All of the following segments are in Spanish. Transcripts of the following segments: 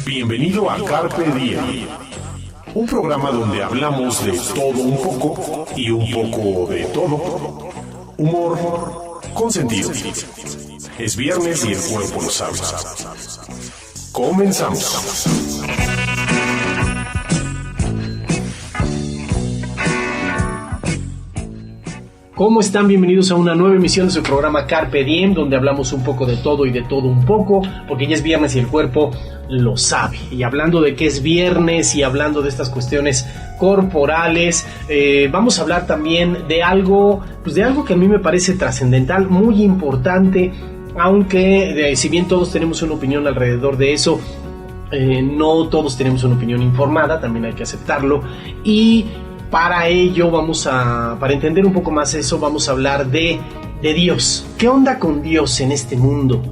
Bienvenido a Carpe Diem, un programa donde hablamos de todo un poco y un poco de todo. Humor con sentido. Es viernes y el cuerpo lo sabe. Comenzamos. ¿Cómo están? Bienvenidos a una nueva emisión de su programa Carpe Diem, donde hablamos un poco de todo y de todo un poco, porque ya es viernes y el cuerpo lo sabe. Y hablando de que es viernes y hablando de estas cuestiones corporales, vamos a hablar también de algo que a mí me parece trascendental, muy importante, aunque si bien todos tenemos una opinión alrededor de eso, no todos tenemos una opinión informada, también hay que aceptarlo. Y para ello para entender un poco más eso, vamos a hablar de Dios. ¿Qué onda con Dios en este mundo?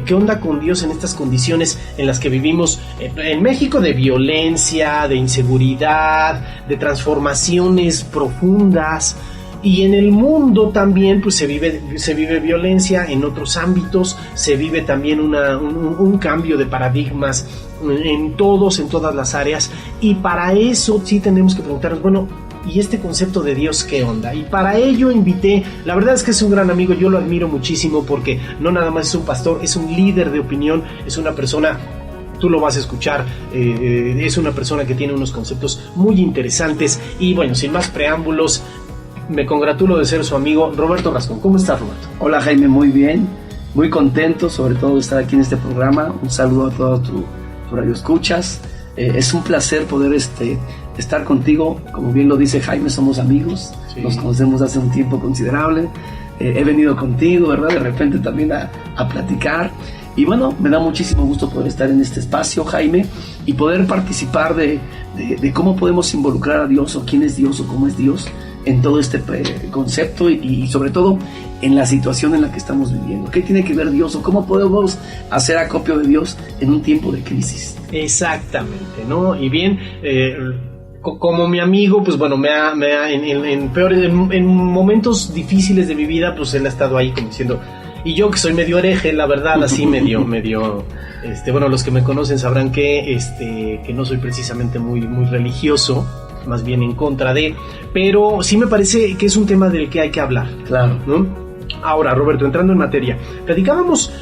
¿Qué onda con Dios en estas condiciones en las que vivimos en México, de violencia, de inseguridad, de transformaciones profundas? Y en el mundo también pues se vive violencia en otros ámbitos, se vive también un cambio de paradigmas en todas las áreas, y para eso sí tenemos que preguntarnos, bueno, ¿y este concepto de Dios qué onda? Y para ello invité, la verdad es que es un gran amigo, yo lo admiro muchísimo porque no nada más es un pastor, es un líder de opinión, es una persona, tú lo vas a escuchar, es una persona que tiene unos conceptos muy interesantes. Y bueno, sin más preámbulos, me congratulo de ser su amigo Roberto Rascón. ¿Cómo estás, Roberto? Hola, Jaime, muy bien, muy contento sobre todo de estar aquí en este programa. Un saludo a todos tus radioescuchas. Es un placer poder estar contigo. Como bien lo dice Jaime, somos amigos, sí. Nos conocemos hace un tiempo considerable. He venido contigo, ¿verdad? De repente también a platicar. Y bueno, me da muchísimo gusto poder estar en este espacio, Jaime, y poder participar de cómo podemos involucrar a Dios, o quién es Dios, o cómo es Dios en todo este concepto, y sobre todo en la situación en la que estamos viviendo. ¿Qué tiene que ver Dios, o cómo podemos hacer acopio de Dios en un tiempo de crisis? Exactamente, ¿no? Y bien, como mi amigo, pues bueno, en momentos difíciles de mi vida, pues él ha estado ahí como diciendo, y yo que soy medio hereje, la verdad, así medio, bueno, los que me conocen sabrán que no soy precisamente muy religioso, más bien en contra de, pero sí me parece que es un tema del que hay que hablar. Claro, ¿no? Ahora, Roberto, entrando en materia, platicábamos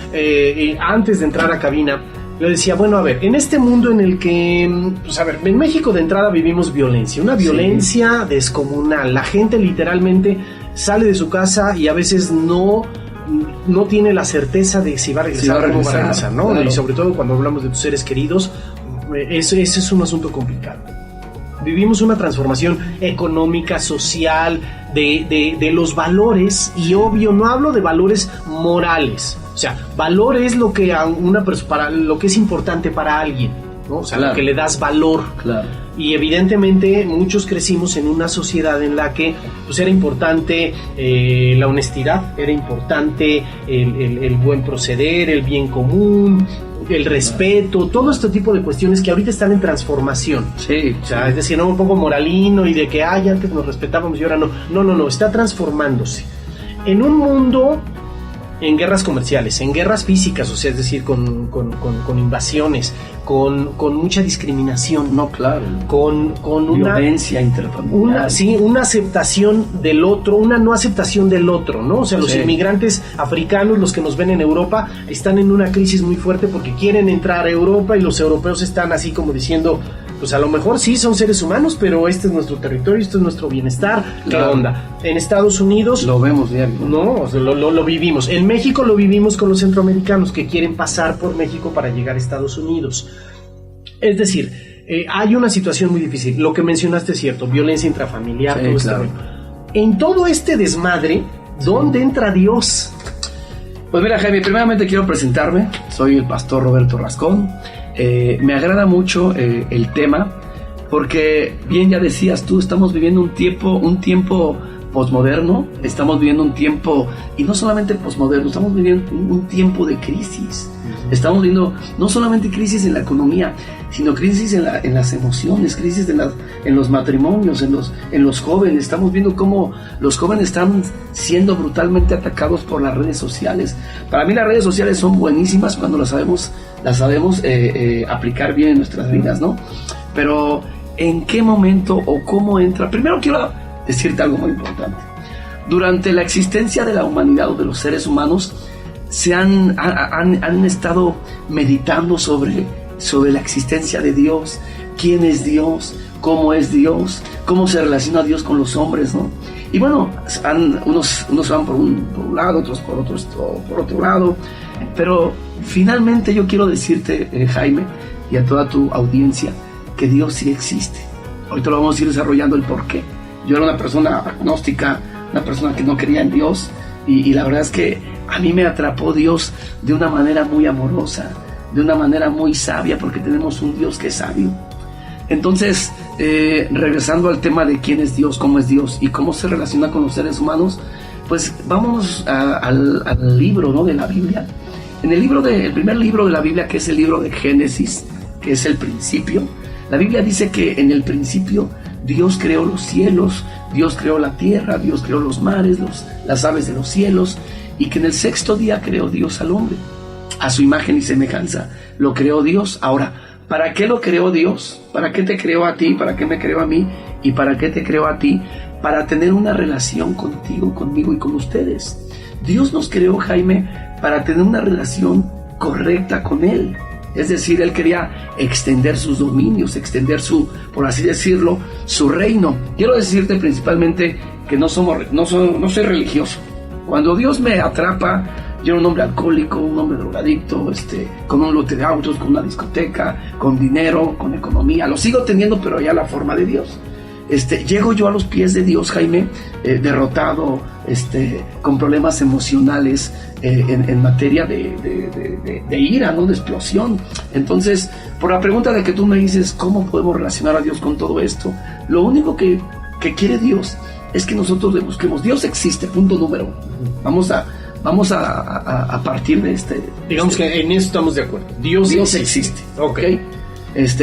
antes de entrar a cabina. Le decía, bueno, a ver, en este mundo en el que, pues a ver, en México de entrada vivimos violencia, una violencia descomunal. La gente literalmente sale de su casa y a veces no tiene la certeza de si va a regresar o no va a regresar, ¿no? Claro. Y sobre todo cuando hablamos de tus seres queridos, ese es un asunto complicado. Vivimos una transformación económica, social, de los valores, y obvio, no hablo de valores morales. O sea, valor es lo que a una persona, para lo que es importante para alguien, ¿no? O sea, claro, lo que le das valor. Claro. Y evidentemente muchos crecimos en una sociedad en la que pues era importante la honestidad, era importante el buen proceder, el bien común, el respeto, todo este tipo de cuestiones que ahorita están en transformación. Sí. O sea, es decir, no un poco moralino y de que antes nos respetábamos y ahora no. No, está transformándose. En un mundo en guerras comerciales, en guerras físicas, o sea, es decir, con invasiones, con mucha discriminación. No, claro. Con una violencia interfamiliar. Una aceptación del otro, una no aceptación del otro, ¿no? O sea, los inmigrantes africanos, los que nos ven en Europa, están en una crisis muy fuerte porque quieren entrar a Europa, y los europeos están así como diciendo, pues a lo mejor sí son seres humanos, pero este es nuestro territorio, esto es nuestro bienestar. Claro. ¿Qué onda? En Estados Unidos lo vemos diario. No, o sea, lo vivimos. En México lo vivimos con los centroamericanos que quieren pasar por México para llegar a Estados Unidos. Es decir, hay una situación muy difícil. Lo que mencionaste es cierto, violencia intrafamiliar, todo claro. En todo este desmadre, ¿dónde entra Dios? Pues mira, Jaime, primeramente quiero presentarme. Soy el pastor Roberto Rascón. Me agrada mucho el tema, porque bien ya decías tú, estamos viviendo un tiempo posmoderno, estamos viviendo un tiempo, y no solamente posmoderno, estamos viviendo un tiempo de crisis. Estamos viendo no solamente crisis en la economía, sino crisis en las emociones, crisis en los matrimonios, en los jóvenes. Estamos viendo cómo los jóvenes están siendo brutalmente atacados por las redes sociales. Para mí las redes sociales son buenísimas cuando las sabemos aplicar bien en nuestras vidas, ¿no? Pero ¿en qué momento o cómo entra? Primero quiero decirte algo muy importante. Durante la existencia de la humanidad o de los seres humanos, han estado meditando sobre la existencia de Dios, quién es Dios, cómo se relaciona Dios con los hombres, ¿no? Y bueno, unos van por un lado, otros por otro lado, pero finalmente yo quiero decirte, Jaime, y a toda tu audiencia, que Dios sí existe. Ahorita lo vamos a ir desarrollando el por qué. Yo era una persona agnóstica, una persona que no creía en Dios, y la verdad es que a mí me atrapó Dios de una manera muy amorosa, de una manera muy sabia, porque tenemos un Dios que es sabio. Entonces, regresando al tema de quién es Dios y cómo se relaciona con los seres humanos, pues vamos al libro, ¿no?, de la Biblia. En el primer libro de la Biblia, que es el libro de Génesis, que es el principio, la Biblia dice que en el principio Dios creó los cielos, Dios creó la tierra, Dios creó los mares, las aves de los cielos, y que en el sexto día creó Dios al hombre. A su imagen y semejanza lo creó Dios. Ahora, ¿para qué lo creó Dios? ¿Para qué te creó a ti? ¿Para qué me creó a mí? ¿Y para qué te creó a ti? Para tener una relación contigo, conmigo y con ustedes. Dios nos creó, Jaime, para tener una relación correcta con Él. Es decir, Él quería extender sus dominios, extender por así decirlo, su reino. Quiero decirte principalmente que no soy religioso. Cuando Dios me atrapa, yo era un hombre alcohólico, un hombre drogadicto, con un lote de autos, con una discoteca, con dinero, con economía. Lo sigo teniendo, pero ya la forma de Dios. Llego yo a los pies de Dios, Jaime, derrotado, con problemas emocionales, en materia de ira, ¿no?, de explosión. Entonces, por la pregunta de que tú me dices, ¿cómo podemos relacionar a Dios con todo esto? Lo único que quiere Dios es que nosotros le busquemos. Dios existe, punto número uno. Vamos a partir de digamos que en eso estamos de acuerdo. Dios existe. Ok.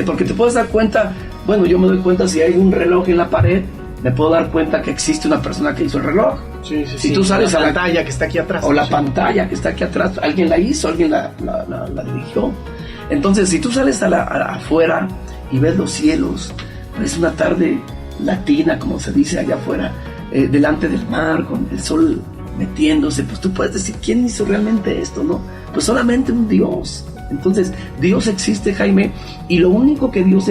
Porque te puedes dar cuenta, bueno, yo me doy cuenta si hay un reloj en la pared, me puedo dar cuenta que existe una persona que hizo el reloj. Sí. Si tú sales la pantalla que está aquí atrás. O la pantalla que está aquí atrás, alguien la hizo, alguien la dirigió. Entonces, si tú sales afuera y ves los cielos, es una tarde latina, como se dice allá afuera, delante del mar, con el sol metiéndose, pues tú puedes decir, ¿quién hizo realmente esto, no? Pues solamente un Dios. Entonces, Dios existe, Jaime, y lo único que Dios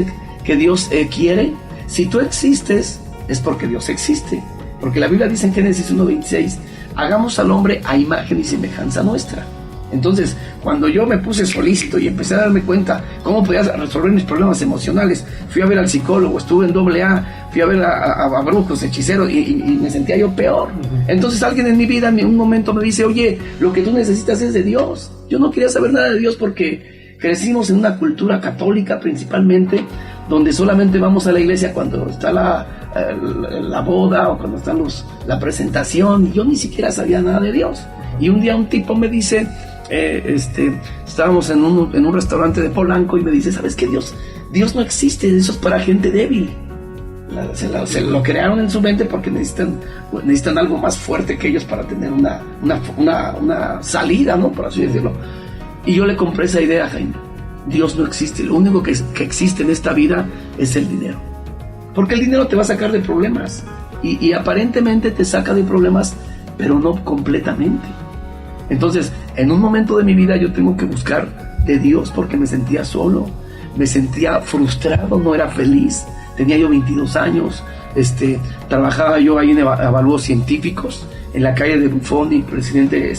quiere, si tú existes, es porque Dios existe. Porque la Biblia dice en Génesis 1:26, hagamos al hombre a imagen y semejanza nuestra. Entonces, cuando yo me puse solícito y empecé a darme cuenta cómo podía resolver mis problemas emocionales, fui a ver al psicólogo, estuve en AA, fui a ver a brujos, hechiceros, y me sentía yo peor. Entonces alguien en mi vida en un momento me dice, oye, lo que tú necesitas es de Dios. Yo no quería saber nada de Dios porque crecimos en una cultura católica principalmente, donde solamente vamos a la iglesia cuando está la boda o cuando están la presentación. Yo ni siquiera sabía nada de Dios. Y un día un tipo me dice, estábamos en un restaurante de Polanco, y me dice, ¿sabes qué? Dios no existe, eso es para gente débil. Se lo crearon en su mente porque necesitan algo más fuerte que ellos para tener una salida, ¿no?, por así decirlo. Y yo le compré esa idea, Jaime. Dios no existe, lo único que existe en esta vida es el dinero. Porque el dinero te va a sacar de problemas, y aparentemente te saca de problemas, pero no completamente. Entonces, en un momento de mi vida yo tengo que buscar de Dios porque me sentía solo, me sentía frustrado, no era feliz. Tenía yo 22 años, trabajaba yo ahí en avalúos científicos, en la calle de Buffon y Presidente,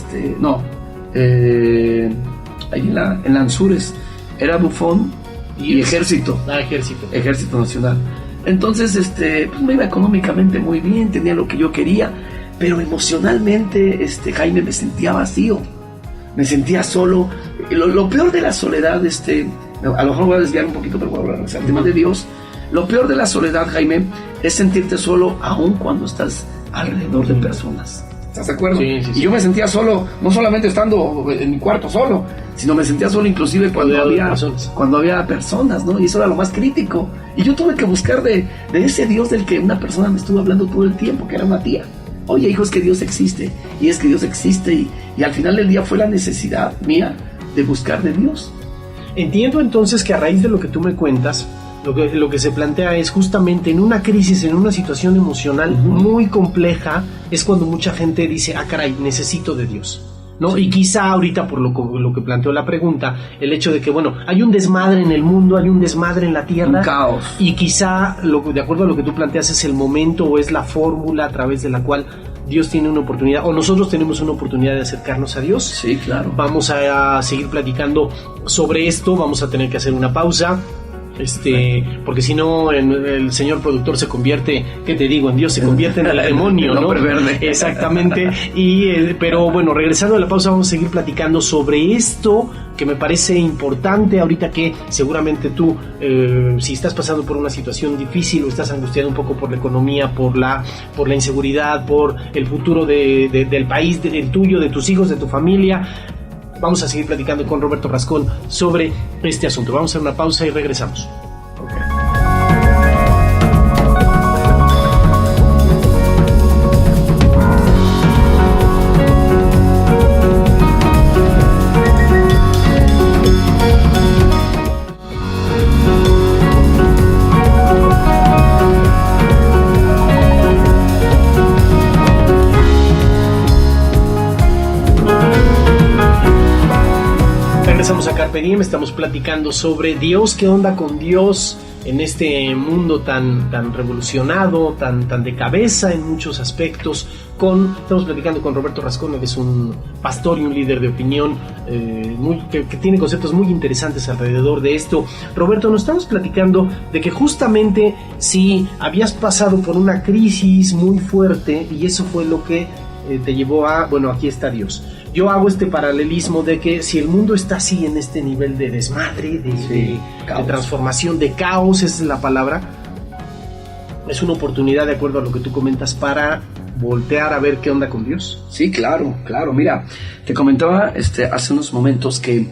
ahí en la Anzures, era Buffon y Ejército. Ejército Nacional. Entonces, pues me iba económicamente muy bien, tenía lo que yo quería, pero emocionalmente, Jaime, me sentía vacío, me sentía solo. Lo peor de la soledad, a lo mejor voy a desviar un poquito, pero voy a hablar al tema de Dios. Lo peor de la soledad, Jaime, es sentirte solo aún cuando estás alrededor de personas. ¿Estás de acuerdo? Sí, sí, sí. Y yo me sentía solo, no solamente estando en mi cuarto solo, sino me sentía solo inclusive cuando había personas, ¿no? Y eso era lo más crítico. Y yo tuve que buscar de ese Dios del que una persona me estuvo hablando todo el tiempo, que era una tía. Oye, hijo, es que Dios existe. Y es que Dios existe. Y al final del día fue la necesidad mía de buscar de Dios. Entiendo entonces que a raíz de lo que tú me cuentas, lo que se plantea es justamente en una crisis, en una situación emocional muy compleja, es cuando mucha gente dice, caray, necesito de Dios, ¿no? Sí. Y quizá ahorita, por lo que planteó la pregunta, el hecho de que, bueno, hay un desmadre en el mundo, hay un desmadre en la tierra. Un caos. Y quizá, de acuerdo a lo que tú planteas, es el momento o es la fórmula a través de la cual Dios tiene una oportunidad, o nosotros tenemos una oportunidad de acercarnos a Dios. Sí, claro. Vamos a seguir platicando sobre esto, vamos a tener que hacer una pausa. Porque si no el señor productor se convierte, ¿qué te digo? En Dios se convierte en el demonio, ¿no? Verde. Exactamente. Pero bueno, regresando a la pausa, vamos a seguir platicando sobre esto que me parece importante ahorita, que seguramente tú, si estás pasando por una situación difícil o estás angustiado un poco por la economía, por la inseguridad, por el futuro del país, del tuyo, de tus hijos, de tu familia. Vamos a seguir platicando con Roberto Rascón sobre este asunto. Vamos a hacer una pausa y regresamos. Regresamos a Carpe Diem, estamos platicando sobre Dios, qué onda con Dios en este mundo tan revolucionado, tan de cabeza en muchos aspectos. Estamos platicando con Roberto Rascón, que es un pastor y un líder de opinión que tiene conceptos muy interesantes alrededor de esto. Roberto, nos estamos platicando de que justamente si habías pasado por una crisis muy fuerte y eso fue lo que te llevó a, bueno, aquí está Dios. Yo hago este paralelismo de que si el mundo está así en este nivel de desmadre, de transformación, de caos, esa es la palabra, es una oportunidad, de acuerdo a lo que tú comentas, para voltear a ver qué onda con Dios. Sí, claro. Mira, te comentaba hace unos momentos que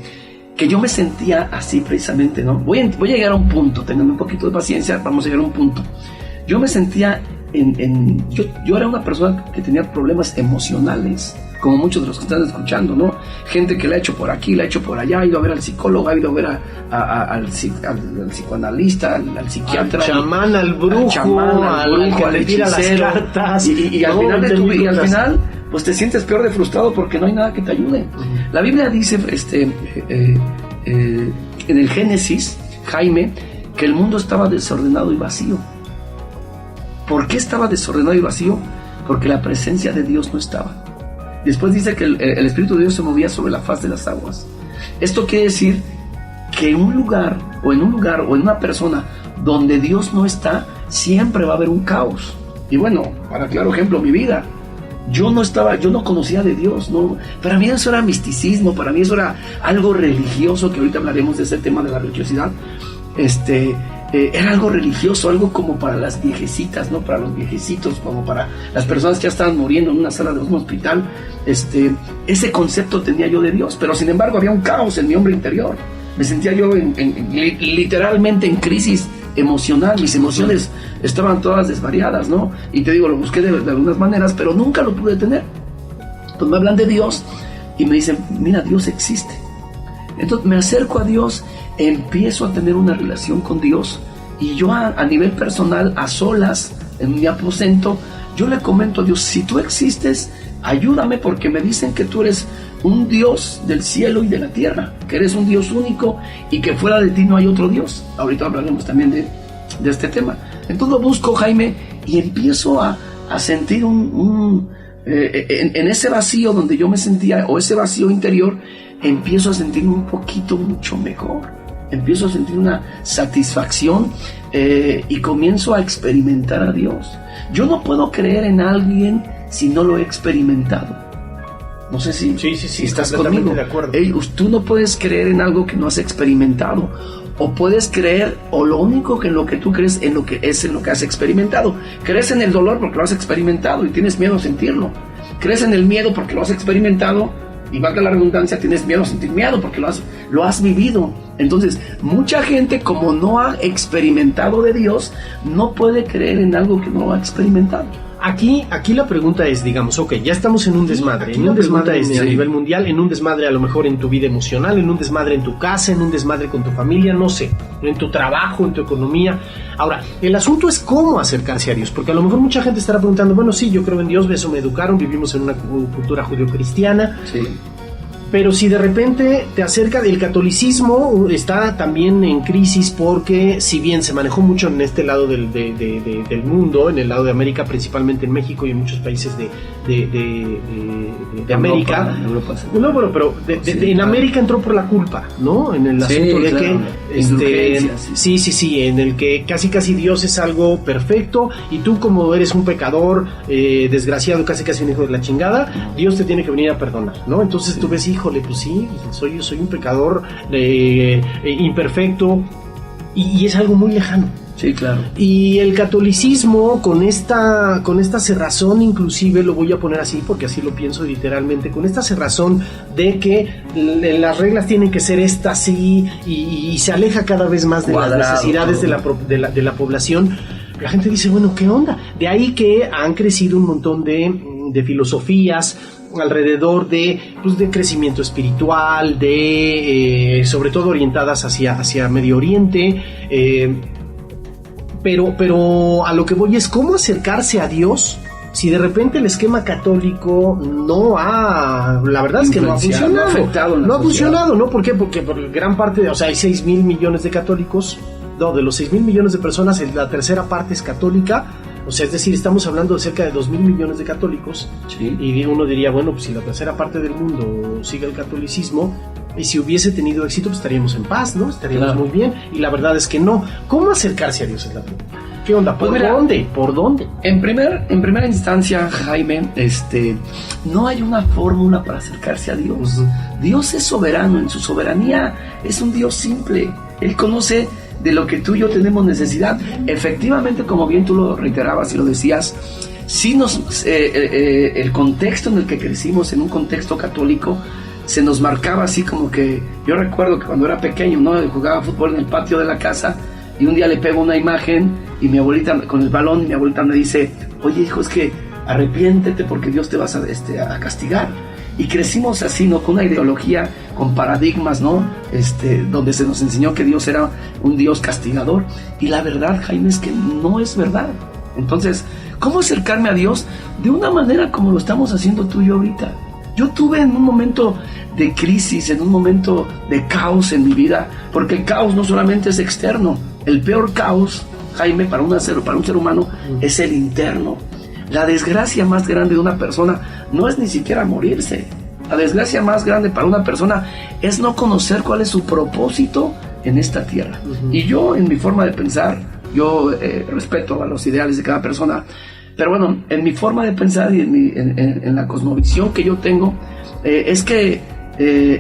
yo me sentía así precisamente, ¿no? Voy a llegar a un punto, tengan un poquito de paciencia, vamos a llegar a un punto. Yo me sentía yo era una persona que tenía problemas emocionales, como muchos de los que están escuchando, ¿no? Gente que la ha hecho por aquí, la ha hecho por allá, ha ido a ver al psicólogo, ha ido a ver al psicoanalista, al psiquiatra, al chamán, al brujo, al que le tira las cartas. Y al final, pues te sientes peor de frustrado porque no hay nada que te ayude. Uh-huh. La Biblia dice, en el Génesis, Jaime, que el mundo estaba desordenado y vacío. ¿Por qué estaba desordenado y vacío? Porque la presencia de Dios no estaba. Después dice que el Espíritu de Dios se movía sobre la faz de las aguas. Esto quiere decir que en un lugar o en una persona donde Dios no está, siempre va a haber un caos. Y bueno, para claro ejemplo, mi vida. Yo no conocía de Dios, ¿no? Para mí eso era misticismo, para mí eso era algo religioso, que ahorita hablaremos de ese tema de la religiosidad. Era algo religioso, algo como para las viejecitas, ¿no? Para los viejecitos, como para las personas que ya estaban muriendo en una sala de un hospital. Ese concepto tenía yo de Dios, pero sin embargo había un caos en mi hombre interior. Me sentía yo literalmente en crisis emocional, mis emociones estaban todas desvariadas, ¿no? Y te digo, lo busqué de algunas maneras, pero nunca lo pude tener. Pues me hablan de Dios y me dicen, mira, Dios existe. Entonces me acerco a Dios, empiezo a tener una relación con Dios y yo a nivel personal, a solas, en mi aposento, yo le comento a Dios, si tú existes, ayúdame, porque me dicen que tú eres un Dios del cielo y de la tierra, que eres un Dios único y que fuera de ti no hay otro Dios. Ahorita hablaremos también de este tema. Entonces lo busco, Jaime, y empiezo a sentir en ese vacío donde yo me sentía, o ese vacío interior, empiezo a sentirme un poquito mucho mejor, empiezo a sentir una satisfacción y comienzo a experimentar a Dios. Yo no puedo creer en alguien si no lo he experimentado. No sé si estás conmigo. De acuerdo. Tú no puedes creer en algo que no has experimentado. o puedes creer, o lo único que en lo que tú crees en lo que has experimentado. Crees en el dolor porque lo has experimentado y tienes miedo a sentirlo. Crees en el miedo porque lo has experimentado y, valga la redundancia, tienes miedo a sentir miedo porque lo has vivido. Entonces, mucha gente, como no ha experimentado de Dios, no puede creer en algo que no ha experimentado. Aquí la pregunta es, digamos, ok, ya estamos en un desmadre, a nivel mundial, en un desmadre a lo mejor en tu vida emocional, en un desmadre en tu casa, en un desmadre con tu familia, no sé, en tu trabajo, en tu economía. Ahora, el asunto es cómo acercarse a Dios, porque a lo mejor mucha gente estará preguntando, bueno, sí, yo creo en Dios, eso me educaron, vivimos en una cultura judio-cristiana. Sí. Pero si de repente te acerca, el catolicismo está también en crisis porque si bien se manejó mucho en este lado del mundo, en el lado de América, principalmente en México y en muchos países de América, Europa, no, bueno, pero en América entró por la culpa, ¿no? En el asunto de que sí, en el que casi Dios es algo perfecto y tú, como eres un pecador desgraciado, casi un hijo de la chingada, Dios te tiene que venir a perdonar, ¿no? Entonces tú ves, híjole, pues sí, soy un pecador imperfecto y es algo muy lejano. Sí, claro. Y el catolicismo con esta cerrazón, inclusive lo voy a poner así porque así lo pienso literalmente, con esta cerrazón de que las reglas tienen que ser estas sí y se aleja cada vez más de las necesidades de la población. La gente dice, bueno, ¿qué onda? De ahí que han crecido un montón de filosofías alrededor de crecimiento espiritual, sobre todo orientadas hacia Medio Oriente, pero a lo que voy es cómo acercarse a Dios si de repente el esquema católico la verdad es que no ha funcionado. No ha funcionado, ¿no? ¿Por qué? Porque por gran parte, hay 6,000 millones de católicos. No, de los 6,000 millones de personas, la tercera parte es católica. O sea, es decir, estamos hablando de cerca de 2,000 millones de católicos. Sí. Y uno diría, bueno, pues si la tercera parte del mundo sigue el catolicismo, y si hubiese tenido éxito, pues estaríamos en paz, ¿no? Estaríamos muy bien. Y la verdad es que no. ¿Cómo acercarse a Dios es la pregunta? ¿Qué onda? ¿Por dónde? En primera instancia, Jaime, no hay una fórmula para acercarse a Dios. Uh-huh. Dios es soberano. En su soberanía es un Dios simple. Él conoce de lo que tú y yo tenemos necesidad. Efectivamente, como bien tú lo reiterabas y lo decías, sí el contexto en el que crecimos, en un contexto católico, se nos marcaba así como que, yo recuerdo que cuando era pequeño, ¿no? Jugaba fútbol en el patio de la casa y un día le pego una imagen y mi abuelita con el balón y mi abuelita me dice, oye hijo, es que arrepiéntete porque Dios te vas a castigar. Y crecimos así, ¿no? Con una ideología, con paradigmas, ¿no? Donde se nos enseñó que Dios era un Dios castigador. Y la verdad, Jaime, es que no es verdad. Entonces, ¿cómo acercarme a Dios? De una manera como lo estamos haciendo tú y yo ahorita. Yo tuve en un momento de crisis, en un momento de caos en mi vida, porque el caos no solamente es externo. El peor caos, Jaime, para un ser humano, es el interno. La desgracia más grande de una persona no es ni siquiera morirse. La desgracia más grande para una persona es no conocer cuál es su propósito en esta tierra. Uh-huh. Y yo, en mi forma de pensar, yo respeto a los ideales de cada persona, pero bueno, en mi forma de pensar y en la cosmovisión que yo tengo, es que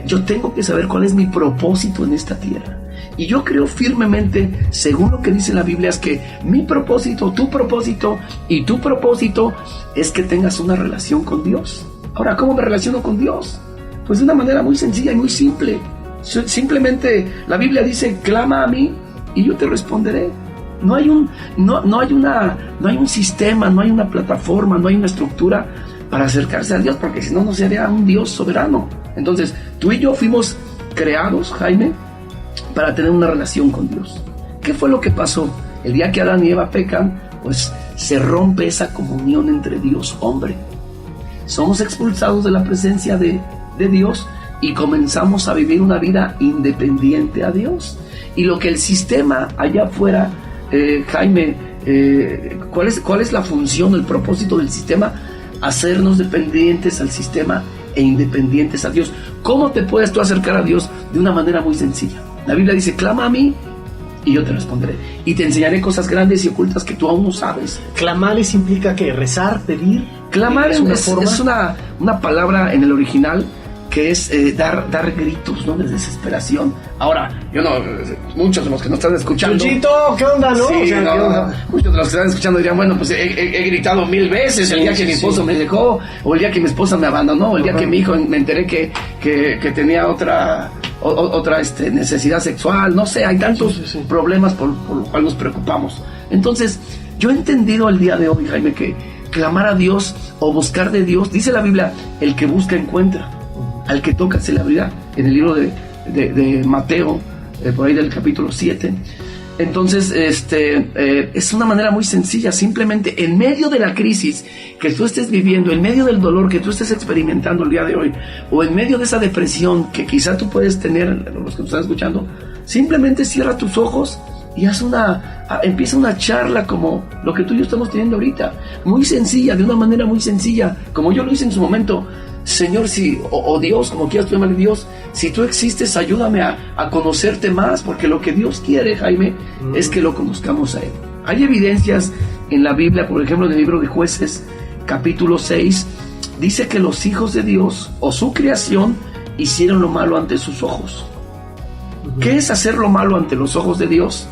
yo tengo que saber cuál es mi propósito en esta tierra. Y yo creo firmemente, según lo que dice la Biblia, es que mi propósito, tu propósito y tu propósito es que tengas una relación con Dios. Ahora, ¿cómo me relaciono con Dios? Pues de una manera muy sencilla y muy simple. Simplemente la Biblia dice, clama a mí y yo te responderé. No hay un sistema, no hay una plataforma, no hay una estructura para acercarse a Dios, porque si no, no sería un Dios soberano. Entonces, tú y yo fuimos creados, Jaime, para tener una relación con Dios. ¿Qué fue lo que pasó? El día que Adán y Eva pecan, pues se rompe esa comunión entre Dios y hombre. Somos expulsados de la presencia de Dios y comenzamos a vivir una vida independiente a Dios. Y lo que el sistema allá afuera, Jaime, ¿cuál es la función, el propósito del sistema? Hacernos dependientes al sistema e independientes a Dios. ¿Cómo te puedes tú acercar a Dios? De una manera muy sencilla. La Biblia dice, clama a mí y yo te responderé. Y te enseñaré cosas grandes y ocultas que tú aún no sabes. ¿Clamar implica qué? ¿Rezar? ¿Pedir? Clamar es una palabra en el original que es dar gritos, ¿no?, de desesperación. Ahora, yo no, muchos de los que nos están escuchando... Chuchito, ¿qué onda, no? Sí, O sea, no, ¿qué onda? muchos de los que están escuchando dirían, bueno, pues he gritado 1000 veces el día que mi esposo me dejó, o el día que mi esposa me abandonó, o el día que mi hijo me enteré que tenía otra necesidad sexual, no sé, hay tantos problemas por los cuales nos preocupamos. Entonces, yo he entendido el día de hoy, Jaime, que clamar a Dios o buscar de Dios, dice la Biblia, el que busca encuentra, al que toca se le abrirá, en el libro de Mateo, por ahí del capítulo 7. Entonces, es una manera muy sencilla, simplemente en medio de la crisis que tú estés viviendo, en medio del dolor que tú estés experimentando el día de hoy, o en medio de esa depresión que quizá tú puedes tener, los que nos están escuchando, simplemente cierra tus ojos y empieza una charla como lo que tú y yo estamos teniendo ahorita, muy sencilla, de una manera muy sencilla, como yo lo hice en su momento. Señor, o Dios, como quieras tú llamarle, Dios, si tú existes, ayúdame a conocerte más, porque lo que Dios quiere, Jaime, es que lo conozcamos a Él. Hay evidencias en la Biblia, por ejemplo, en el libro de Jueces, capítulo 6, dice que los hijos de Dios, o su creación, hicieron lo malo ante sus ojos. ¿Qué es hacer lo malo ante los ojos de Dios,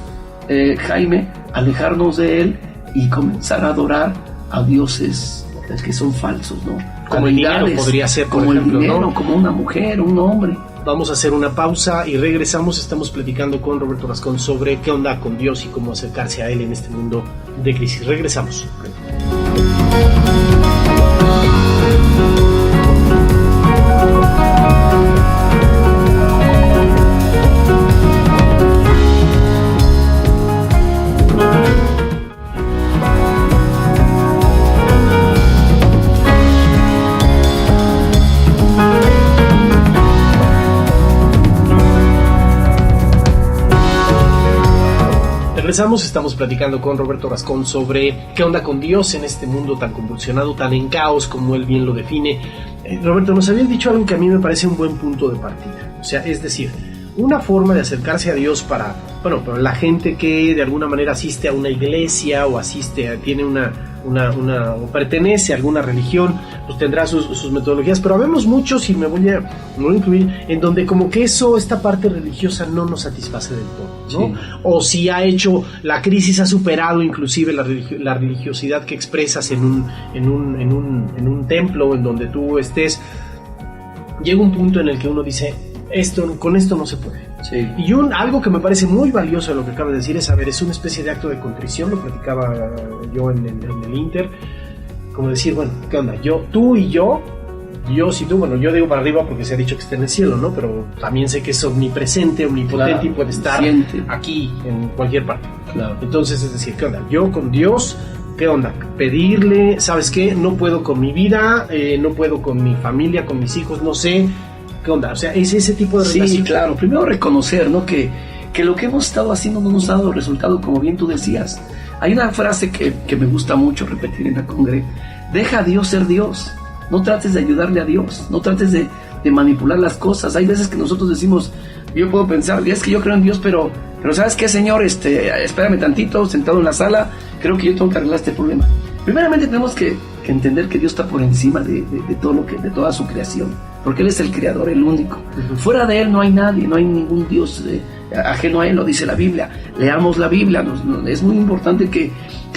Jaime? Alejarnos de Él y comenzar a adorar a dioses que son falsos, ¿no? Como el dinero podría ser, por como ejemplo, el dinero, ¿no? Como una mujer, un hombre. Vamos a hacer una pausa y regresamos. Estamos platicando con Roberto Rascón sobre qué onda con Dios y cómo acercarse a Él en este mundo de crisis. Regresamos. Estamos platicando con Roberto Rascón sobre qué onda con Dios en este mundo tan convulsionado, tan en caos, como él bien lo define. Roberto, nos habías dicho algo que a mí me parece un buen punto de partida. O sea, es decir, una forma de acercarse a Dios para la gente que de alguna manera asiste a una iglesia o tiene o pertenece a alguna religión, pues tendrá sus metodologías, pero habemos muchos, y me voy a incluir, en donde como que esta parte religiosa no nos satisface del todo, ¿no? Sí. O si la crisis ha superado inclusive la religiosidad que expresas en un templo en donde tú estés, llega un punto en el que uno dice, con esto no se puede. Sí. Y algo que me parece muy valioso de lo que acabas de decir es una especie de acto de contrición, lo platicaba yo en el Inter, como decir, bueno, ¿qué onda? Tú y yo, Dios y tú, bueno, yo digo para arriba porque se ha dicho que está en el cielo, ¿no? Pero también sé que es omnipresente, omnipotente, claro, y puede estar aquí, en cualquier parte. Claro. Entonces, es decir, ¿qué onda? Yo con Dios, ¿qué onda? Pedirle, ¿sabes qué? No puedo con mi vida, no puedo con mi familia, con mis hijos, no sé. ¿Qué onda? O sea, es ese tipo de relación. Sí, claro. Primero reconocer, ¿no? Que lo que hemos estado haciendo no nos ha dado resultado, como bien tú decías. Hay una frase que me gusta mucho repetir en la congre. Deja a Dios ser Dios. No trates de ayudarle a Dios. No trates de manipular las cosas. Hay veces que nosotros decimos, yo puedo pensar, es que yo creo en Dios, pero ¿sabes qué, Señor? Espérame tantito, sentado en la sala, creo que yo tengo que arreglar este problema. Primeramente tenemos que entender que Dios está por encima de todo de toda su creación, porque Él es el creador, el único. Uh-huh. Fuera de Él no hay nadie, no hay ningún Dios ajeno a Él, lo dice la Biblia. Leamos la Biblia. Es muy importante que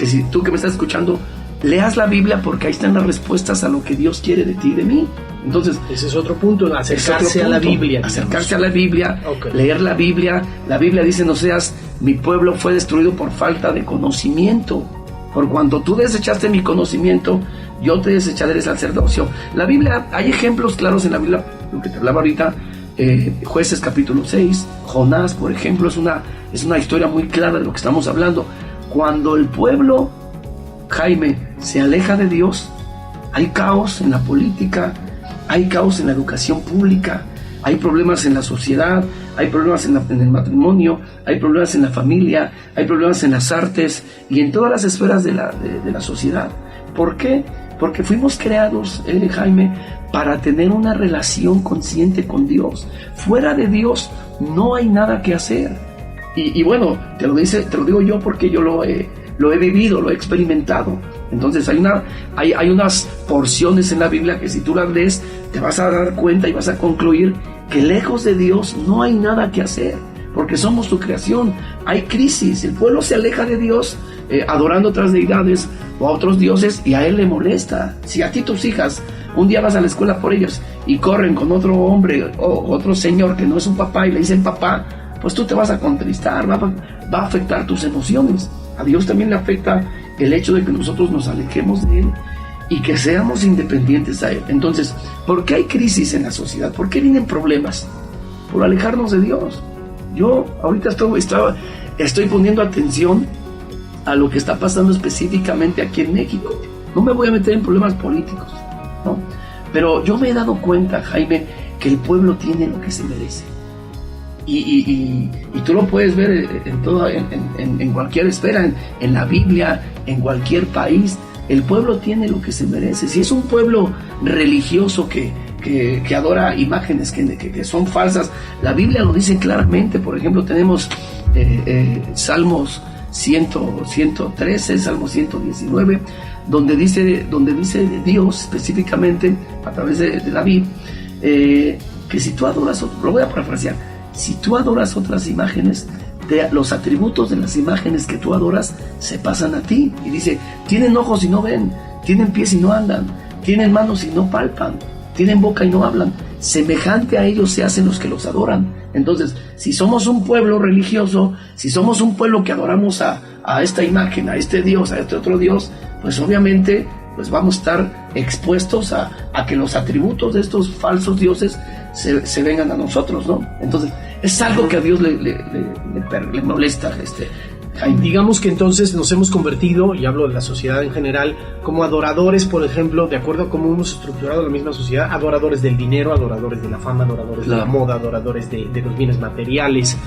si tú que me estás escuchando, leas la Biblia, porque ahí están las respuestas a lo que Dios quiere de ti y de mí. Entonces, ese es otro punto, acercarse a la Biblia. Acercarse a la Biblia, okay. Leer la Biblia. La Biblia dice, no seas, mi pueblo fue destruido por falta de conocimiento. Por cuanto tú desechaste mi conocimiento, yo te desecharé del sacerdocio. La Biblia, hay ejemplos claros en la Biblia, lo que te hablaba ahorita, Jueces capítulo 6, Jonás, por ejemplo, es una historia muy clara de lo que estamos hablando. Cuando el pueblo, Jaime, se aleja de Dios, hay caos en la política, hay caos en la educación pública, hay problemas en la sociedad, hay problemas en el matrimonio, hay problemas en la familia, hay problemas en las artes y en todas las esferas de la sociedad. ¿Por qué? Porque fuimos creados, Jaime, para tener una relación consciente con Dios. Fuera de Dios no hay nada que hacer. Y bueno, te lo digo yo porque yo lo he vivido, lo he experimentado. Entonces hay unas porciones en la Biblia que si tú las lees te vas a dar cuenta y vas a concluir que lejos de Dios no hay nada que hacer, porque somos su creación. Hay crisis, el pueblo se aleja de Dios adorando otras deidades o a otros dioses, y a él le molesta. Si a ti tus hijas un día vas a la escuela por ellos y corren con otro hombre o otro señor que no es un papá y le dicen papá, pues tú te vas a contristar, va a afectar tus emociones. A Dios también le afecta el hecho de que nosotros nos alejemos de Él y que seamos independientes a Él. Entonces, ¿por qué hay crisis en la sociedad? ¿Por qué vienen problemas? Por alejarnos de Dios. Yo ahorita estoy poniendo atención a lo que está pasando específicamente aquí en México. No me voy a meter en problemas políticos, ¿no? Pero yo me he dado cuenta, Jaime, que el pueblo tiene lo que se merece. Y tú lo puedes ver en cualquier esfera, en la Biblia, en cualquier país. El pueblo tiene lo que se merece. Si es un pueblo religioso que adora imágenes que son falsas, la Biblia lo dice claramente. Por ejemplo, tenemos Salmos 113, Salmo 119, donde dice Dios específicamente a través de David, que si tú adoras, lo voy a parafrasear, si tú adoras otras imágenes, los atributos de las imágenes que tú adoras se pasan a ti. Y dice, tienen ojos y no ven, tienen pies y no andan, tienen manos y no palpan, tienen boca y no hablan. Semejante a ellos se hacen los que los adoran. Entonces, si somos un pueblo religioso, si somos un pueblo que adoramos a esta imagen, a este Dios, a este otro Dios, pues obviamente pues vamos a estar expuestos a que los atributos de estos falsos dioses se vengan a nosotros, ¿no? Entonces, es algo que a Dios le molesta, Jaime. Digamos que entonces nos hemos convertido, y hablo de la sociedad en general, como adoradores, por ejemplo, de acuerdo a cómo hemos estructurado la misma sociedad, adoradores del dinero, adoradores de la fama, adoradores de la moda, adoradores de los bienes materiales,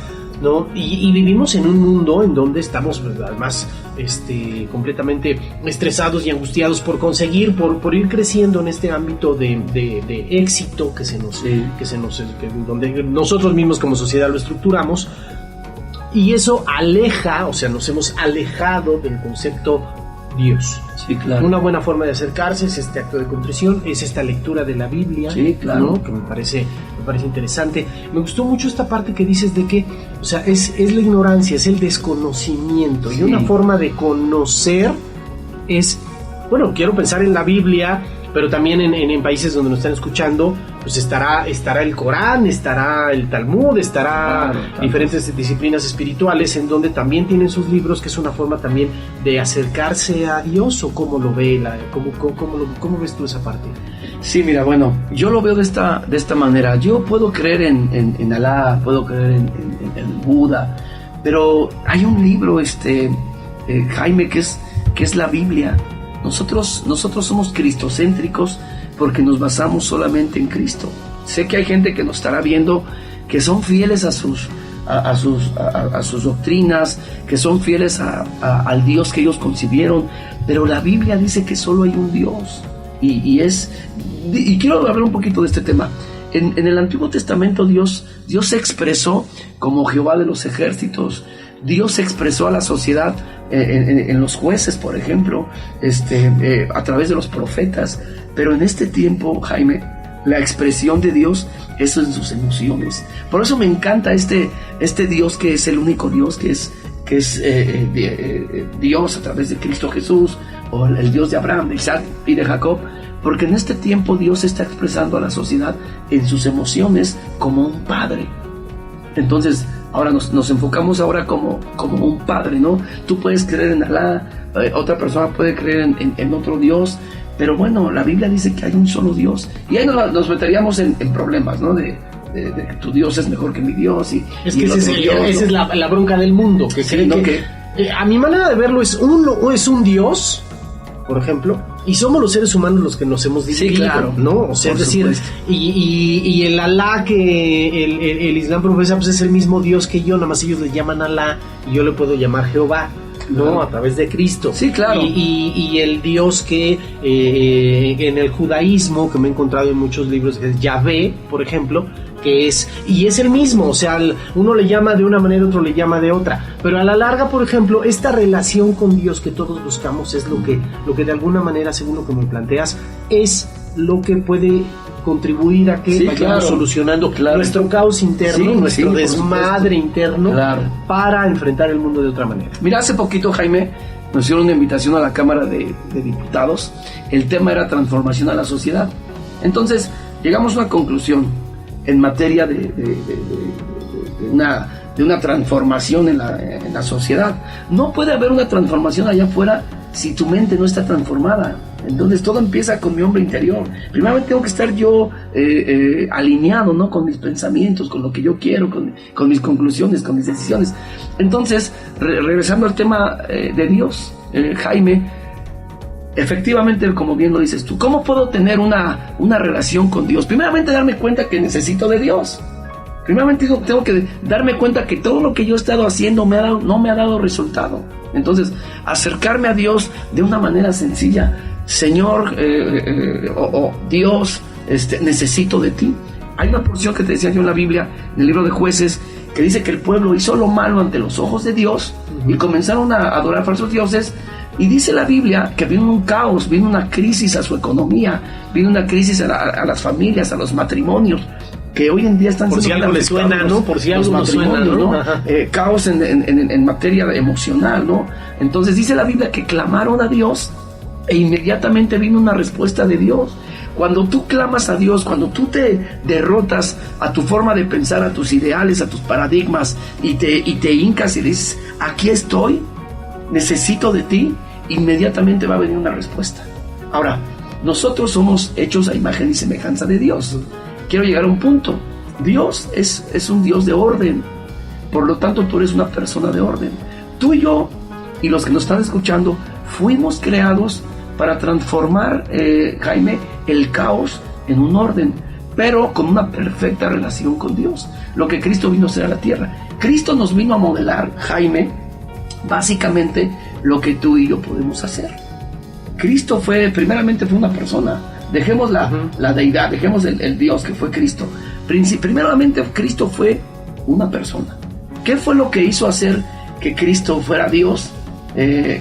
¿no? Y vivimos en un mundo en donde estamos, pues, además completamente estresados y angustiados por conseguir, por ir creciendo en este ámbito de éxito donde nosotros mismos como sociedad lo estructuramos. Y eso aleja, o sea, nos hemos alejado del concepto Dios. Sí, claro. Una buena forma de acercarse es este acto de contrición, es esta lectura de la Biblia, sí, claro, ¿no? Que me parece interesante. Me gustó mucho esta parte que dices de que, o sea, es la ignorancia, es el desconocimiento. Sí. Y una forma de conocer es, bueno, quiero pensar en la Biblia, pero también en países donde nos están escuchando, pues estará el Corán, estará el Talmud, estará diferentes disciplinas espirituales en donde también tienen sus libros, que es una forma también de acercarse a Dios. ¿O cómo lo ve cómo ves tú esa parte? Sí, mira, bueno, yo lo veo de esta manera. Yo puedo creer en Alá, puedo creer en Buda, pero hay un libro, Jaime, que es la Biblia. Nosotros somos cristocéntricos porque nos basamos solamente en Cristo. Sé que hay gente que nos estará viendo que son fieles a sus doctrinas, que son fieles al Dios que ellos concibieron, pero la Biblia dice que solo hay un Dios. Y quiero hablar un poquito de este tema. En el Antiguo Testamento Dios se expresó como Jehová de los ejércitos. Dios se expresó a la sociedad en los jueces, por ejemplo, a través de los profetas. Pero en este tiempo, Jaime, la expresión de Dios es en sus emociones. Por eso me encanta este Dios que es el único Dios, que es Dios a través de Cristo Jesús, o el Dios de Abraham, de Isaac y de Jacob, porque en este tiempo Dios está expresando a la sociedad en sus emociones como un padre. Entonces, ahora nos enfocamos ahora como un padre, ¿no? Tú puedes creer en Alá, otra persona puede creer en otro Dios, pero bueno, la Biblia dice que hay un solo Dios. Y ahí nos meteríamos en problemas, ¿no? De que tu Dios es mejor que mi Dios. Esa es la bronca del mundo, que sí, cree ¿no? que a mi manera de verlo es un Dios, por ejemplo, y somos los seres humanos los que nos hemos dividido, sí, claro, ¿no? O sea, es decir, y el Alá que el Islam profesa, pues es el mismo Dios que yo, nada más ellos le llaman Alá y yo le puedo llamar Jehová, ¿no? Claro. A través de Cristo. Sí, claro. Y el Dios que en el judaísmo, que me he encontrado en muchos libros, es Yahvé, por ejemplo, que es, y es el mismo, o sea, uno le llama de una manera, otro le llama de otra, pero a la larga, por ejemplo, esta relación con Dios que todos buscamos es lo que de alguna manera, según lo que me planteas, es lo que puede contribuir a que vayamos solucionando nuestro caos interno, nuestro desmadre interno, para enfrentar el mundo de otra manera. Mira, hace poquito, Jaime, nos hicieron una invitación a la Cámara de Diputados. El tema era transformación a la sociedad. Entonces, llegamos a una conclusión en materia de una transformación en la sociedad. No puede haber una transformación allá afuera si tu mente no está transformada. Entonces todo empieza con mi hombre interior. Primeramente tengo que estar yo alineado, ¿no?, con mis pensamientos, con lo que yo quiero, con mis conclusiones, con mis decisiones. Entonces, regresando al tema de Dios, Jaime, efectivamente, como bien lo dices tú, ¿cómo puedo tener una relación con Dios? Primeramente darme cuenta que necesito de Dios. Primeramente tengo que darme cuenta que todo lo que yo he estado haciendo no me ha dado resultado. Entonces, acercarme a Dios de una manera sencilla. Señor, Dios, necesito de ti. Hay una porción que te decía yo en la Biblia, en el libro de Jueces, que dice que el pueblo hizo lo malo ante los ojos de Dios y comenzaron a adorar falsos dioses. Y dice la Biblia que vino un caos, vino una crisis a su economía, vino una crisis a las familias, a los matrimonios, que hoy en día están por si algo les suena, ¿no? Por si algo les suena, ¿no? Caos en materia emocional, ¿no? Entonces dice la Biblia que clamaron a Dios e inmediatamente vino una respuesta de Dios. Cuando tú clamas a Dios, cuando tú te derrotas a tu forma de pensar, a tus ideales, a tus paradigmas, y te hincas y dices, aquí estoy, necesito de ti, inmediatamente va a venir una respuesta. Ahora, nosotros somos hechos a imagen y semejanza de Dios. Quiero llegar a un punto. Dios es un Dios de orden. Por lo tanto, tú eres una persona de orden. Tú y yo, y los que nos están escuchando, fuimos creados para transformar, Jaime, el caos en un orden, pero con una perfecta relación con Dios. Lo que Cristo vino a hacer a la tierra. Cristo nos vino a modelar, Jaime, básicamente lo que tú y yo podemos hacer. Cristo primeramente fue una persona. Dejemos la deidad, dejemos el Dios que fue Cristo. Primeramente, Cristo fue una persona. ¿Qué fue lo que hizo hacer que Cristo fuera Dios,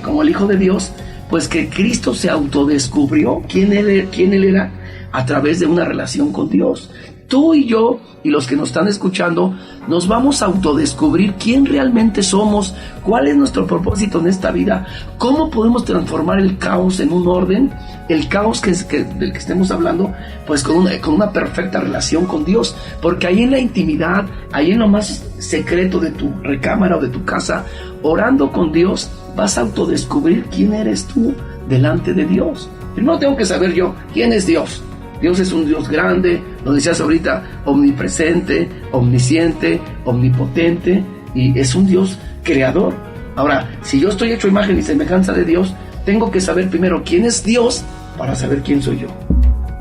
como el Hijo de Dios? Pues que Cristo se autodescubrió quién él era a través de una relación con Dios. Tú y yo, y los que nos están escuchando, nos vamos a autodescubrir quién realmente somos, cuál es nuestro propósito en esta vida, cómo podemos transformar el caos en un orden, el caos del que estemos hablando, pues con una perfecta relación con Dios, porque ahí en la intimidad, ahí en lo más secreto de tu recámara o de tu casa, orando con Dios, vas a autodescubrir quién eres tú delante de Dios. Primero tengo que saber yo quién es Dios. Dios es un Dios grande, lo decías ahorita, omnipresente, omnisciente, omnipotente, y es un Dios creador. Ahora, si yo estoy hecho a imagen y semejanza de Dios, tengo que saber primero quién es Dios para saber quién soy yo.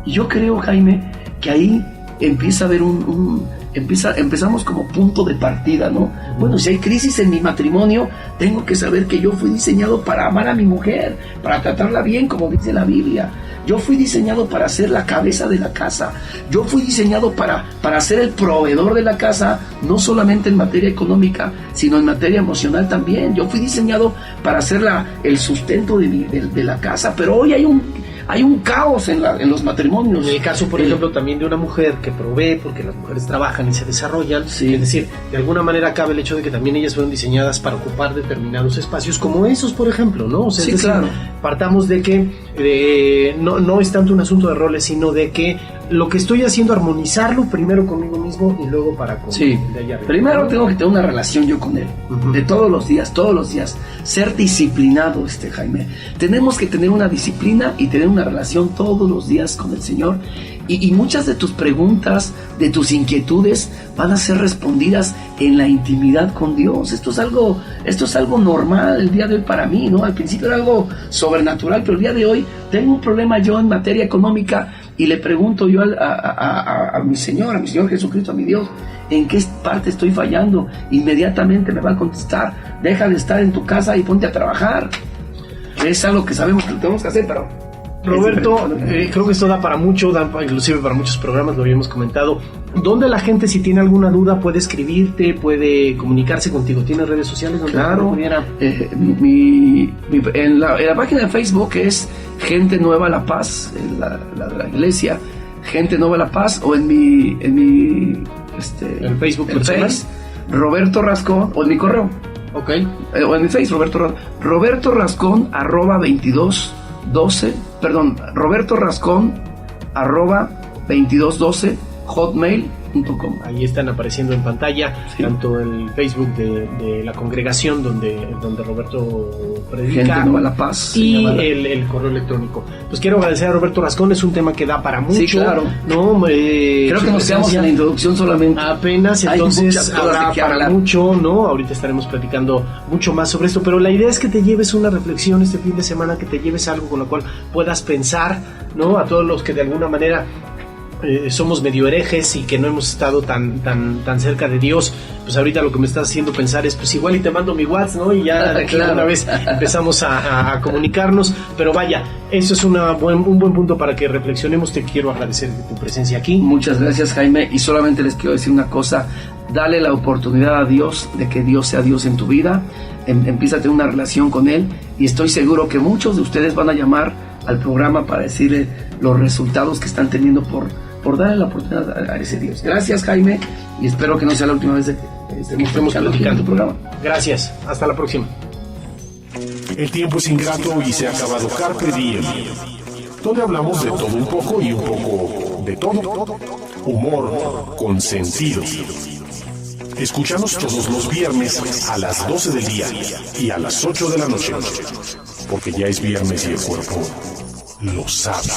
Y yo creo, Jaime, que ahí empieza a haber empezamos como punto de partida, ¿no? Bueno, si hay crisis en mi matrimonio, tengo que saber que yo fui diseñado para amar a mi mujer, para tratarla bien, como dice la Biblia. Yo fui diseñado para ser la cabeza de la casa. Yo fui diseñado para ser el proveedor de la casa, no solamente en materia económica, sino en materia emocional también. Yo fui diseñado para ser el sustento de la casa, pero hoy hay un caos en los matrimonios. En el caso, por ejemplo, también de una mujer que provee, porque las mujeres trabajan y se desarrollan, sí. Es decir, de alguna manera cabe el hecho de que también ellas fueron diseñadas para ocupar determinados espacios, como esos, por ejemplo, ¿no? O sea, sí, es decir, claro. Partamos de que no es tanto un asunto de roles, sino de que lo que estoy haciendo, armonizarlo primero conmigo mismo y luego para con sí. el de allá arriba. Primero tengo que tener una relación yo con él, de todos los días, ser disciplinado, Jaime. Tenemos que tener una disciplina y tener una relación todos los días con el Señor, y muchas de tus preguntas, de tus inquietudes van a ser respondidas en la intimidad con Dios. Esto es algo normal el día de hoy para mí, ¿no? Al principio era algo sobrenatural, pero el día de hoy tengo un problema yo en materia económica y le pregunto yo a mi Señor Jesucristo, a mi Dios, ¿en qué parte estoy fallando? Inmediatamente me va a contestar: deja de estar en tu casa y ponte a trabajar. Es algo que sabemos que lo tenemos que hacer, pero Roberto, creo que esto da para mucho, inclusive para muchos programas, lo habíamos comentado. ¿Dónde la gente, si tiene alguna duda, puede escribirte, puede comunicarse contigo? ¿Tienes redes sociales donde claro, pudiera? En la página de Facebook es Gente Nueva La Paz, la de la iglesia, Gente Nueva La Paz, o en mi ¿el Facebook personal? Roberto Rascón, o en mi correo. Ok. O en mi Facebook, Roberto Rascón @2212, Roberto Rascón @2212 hotmail.com. Ahí están apareciendo en pantalla, sí, tanto el Facebook de la congregación donde Roberto predica, Gente Nueva La Paz, y el correo electrónico. Pues quiero agradecer a Roberto Rascón, es un tema que da para mucho. Sí, claro. ¿No? Creo que nos quedamos en la introducción solamente. Apenas, entonces habrá para mucho, ¿no? Ahorita estaremos platicando mucho más sobre esto, pero la idea es que te lleves una reflexión este fin de semana, que te lleves algo con lo cual puedas pensar, ¿no? A todos los que de alguna manera somos medio herejes y que no hemos estado tan cerca de Dios, pues ahorita lo que me estás haciendo pensar es, pues igual y te mando mi WhatsApp, ¿no? Y ya claro, una vez empezamos a comunicarnos, pero vaya, eso es un buen punto para que reflexionemos. Te quiero agradecer tu presencia aquí. Muchas gracias, Jaime, y solamente les quiero decir una cosa: dale la oportunidad a Dios de que Dios sea Dios en tu vida, empieza a tener una relación con Él, y estoy seguro que muchos de ustedes van a llamar al programa para decirle los resultados que están teniendo por darle la oportunidad a ese Dios. Gracias, Jaime, y espero que no sea la última vez que estemos platicando tu programa. Gracias, hasta la próxima. El tiempo es ingrato y se ha acabado Carpe Diem, donde hablamos de todo un poco y un poco de todo. Humor con sentido. Escúchanos todos los viernes a las 12 del día y a las 8 de la noche, porque ya es viernes y el cuerpo lo sabe.